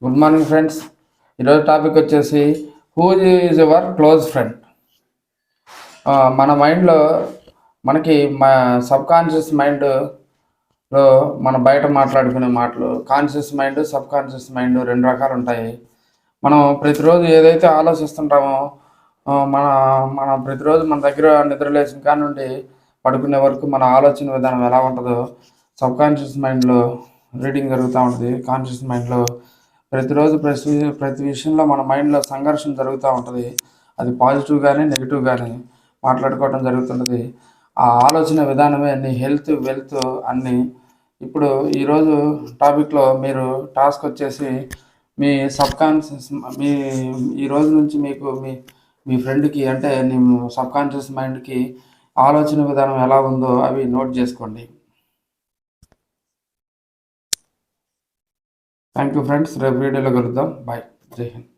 Good morning friends. ఈరోజు topic వచ్చేసి who is your close friend. మన మైండ్లో మనకి సబ్ కాన్షియస్ మైండ్లో మనం బయట మాట్లాడుకునే మాటలు, conscious mind, sub conscious mind రెండు రకాలు ఉంటాయి. మనం ప్రతిరోజు ఏదైతే ఆలోచిస్తుంటామో మన మన ప్రతిరోజు మన దగ్గర నిద్రలేసిన కాడ నుండి పడుకునే వరకు మన ఆలోచన విధానం ఎలా ఉంటుందో సబ్ కాన్షియస్ మైండ్లో రీడింగ్ జరుగుతూ ఉంటుంది. కాన్షియస్ మైండ్లో ప్రతిరోజు ప్రతి విషయంలో మన మైండ్లో సంఘర్షణ జరుగుతూ ఉంటుంది. అది పాజిటివ్ కానీ నెగిటివ్ కానీ మాట్లాడుకోవడం జరుగుతుంటుంది. ఆ ఆలోచన విధానమే నీ హెల్త్ వెల్త్ అన్నీ. ఇప్పుడు ఈరోజు టాపిక్లో మీరు టాస్క్ వచ్చేసి మీ సబ్ కాన్షియస్ మీ ఈ రోజు నుంచి మీకు మీ మీ ఫ్రెండ్కి అంటే నీ సబ్ కాన్షియస్ మైండ్కి ఆలోచన విధానం ఎలా ఉందో అవి నోట్ చేసుకోండి. Thank you friends. రేపు వీడియోలో కలుద్దాం. బాయ్. జై హింద్.